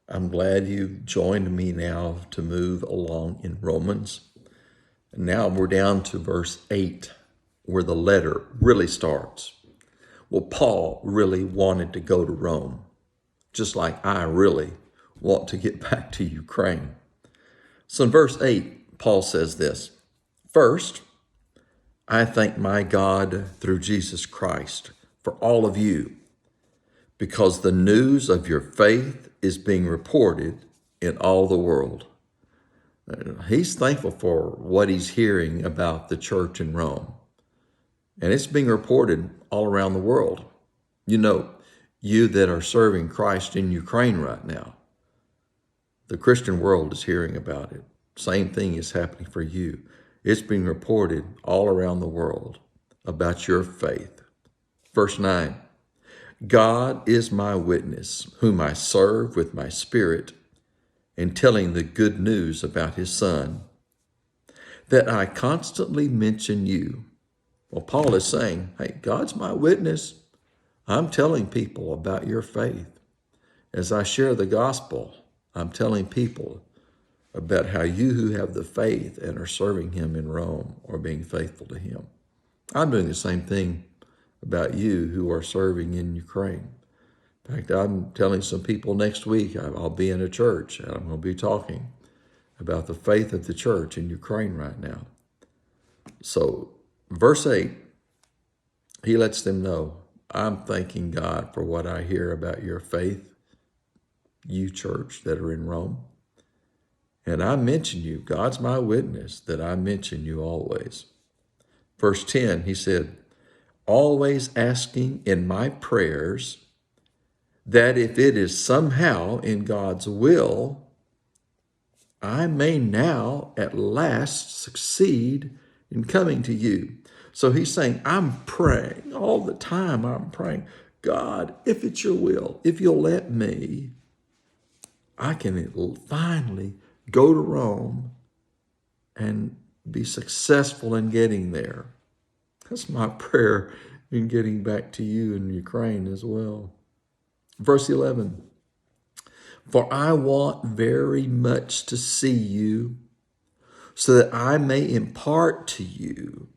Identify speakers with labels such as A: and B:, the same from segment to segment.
A: I'm glad you've joined me now to move along in Romans. And now we're down to verse 8, where the letter really starts. Well, Paul really wanted to go to Rome, just like I really want to get back to Ukraine. So in verse 8, Paul says this: First, I thank my God through Jesus Christ for all of you, because the news of your faith is being reported in all the world. He's thankful for what he's hearing about the church in Rome, and it's being reported all around the world. You know, you that are serving Christ in Ukraine right now, the Christian world is hearing about it. Same thing is happening for you. It's being reported all around the world about your faith. Verse 9, God is my witness, whom I serve with my spirit in telling the good news about his Son, that I constantly mention you. Well, Paul is saying, hey, God's my witness. I'm telling people about your faith. As I share the gospel, I'm telling people about how you who have the faith and are serving him in Rome are being faithful to him. I'm doing the same thing about you who are serving in Ukraine. In fact, I'm telling some people next week, I'll be in a church and I'm going to be talking about the faith of the church in Ukraine right now. So, verse 8, he lets them know, I'm thanking God for what I hear about your faith, you church that are in Rome. And I mention you. God's my witness that I mention you always. Verse 10, he said, always asking in my prayers that if it is somehow in God's will, I may now at last succeed in coming to you. So he's saying, I'm praying all the time. I'm praying, God, if it's your will, if you'll let me, I can finally go to Rome and be successful in getting there. That's my prayer in getting back to you in Ukraine as well. Verse 11, for I want very much to see you so that I may impart to you.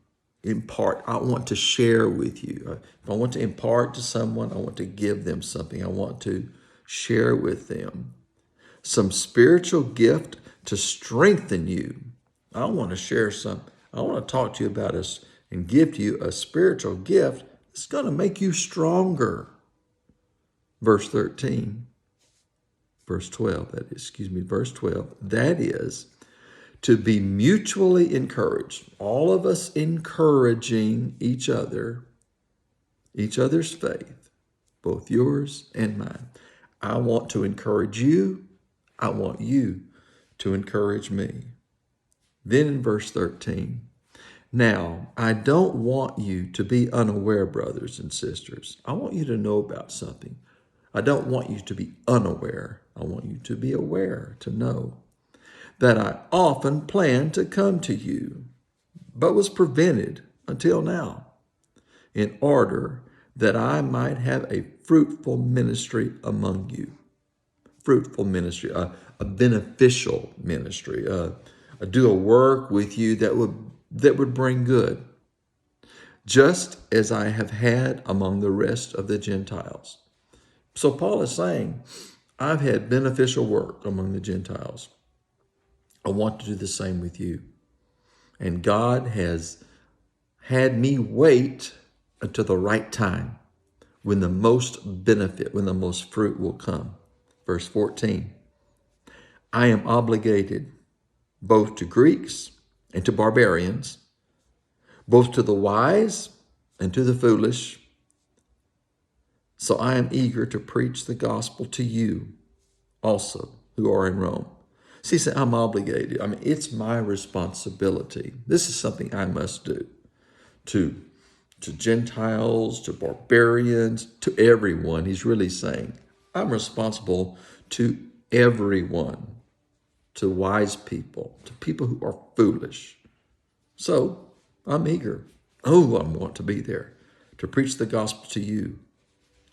A: I want to share with you. If I want to impart to someone, I want to give them something. I want to share with them some spiritual gift to strengthen you. I want to share some. I want to talk to you about us and give to you a spiritual gift that's going to make you stronger. Verse 13, verse 12, verse 12, that is to be mutually encouraged. All of us encouraging each other, each other's faith, both yours and mine. I want to encourage you. I want you to encourage me. Then in verse 13, now I don't want you to be unaware, brothers and sisters. I want you to know about something. I don't want you to be unaware. I want you to be aware, to know that I often planned to come to you, but was prevented until now, in order that I might have a fruitful ministry among you. Fruitful ministry, a beneficial ministry, do a work with you that would bring good, just as I have had among the rest of the Gentiles. So Paul is saying, I've had beneficial work among the Gentiles. I want to do the same with you. And God has had me wait until the right time when the most benefit, when the most fruit will come. Verse 14, I am obligated both to Greeks and to barbarians, both to the wise and to the foolish. So I am eager to preach the gospel to you also who are in Rome. See, I'm obligated. I mean, it's my responsibility. This is something I must do to Gentiles, to barbarians, to everyone. He's really saying, I'm responsible to everyone, to wise people, to people who are foolish. So I'm eager. Oh, I want to be there to preach the gospel to you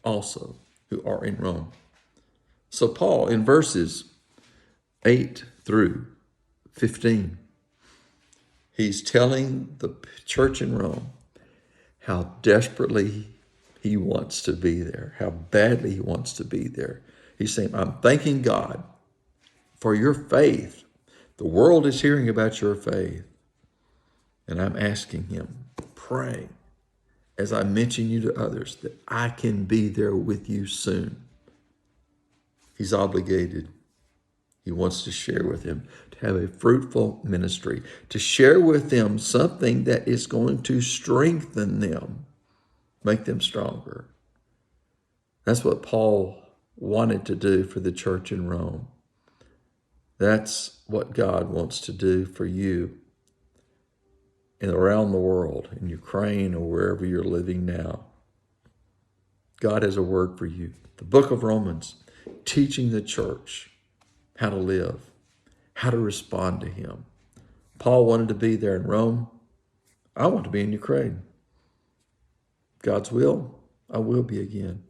A: also who are in Rome. So Paul, in verses 8 through 15, he's telling the church in Rome how desperately he wants to be there, how badly he wants to be there. He's saying, I'm thanking God for your faith. The world is hearing about your faith. And I'm asking him, pray, as I mention you to others, that I can be there with you soon. He's obligated. He wants to share with them, to have a fruitful ministry, to share with them something that is going to strengthen them, make them stronger. That's what Paul wanted to do for the church in Rome. That's what God wants to do for you and around the world, in Ukraine or wherever you're living now. God has a word for you. The book of Romans, teaching the church how to live, how to respond to him. Paul wanted to be there in Rome. I want to be in Ukraine. God's will, I will be again.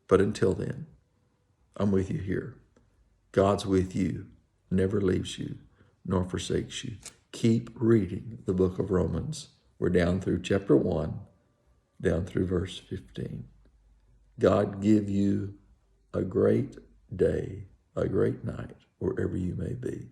A: But until then, I'm with you here. God's with you, never leaves you, nor forsakes you. Keep reading the book of Romans. We're down through chapter 1, down through verse 15. God give you a great day, a great night, wherever you may be.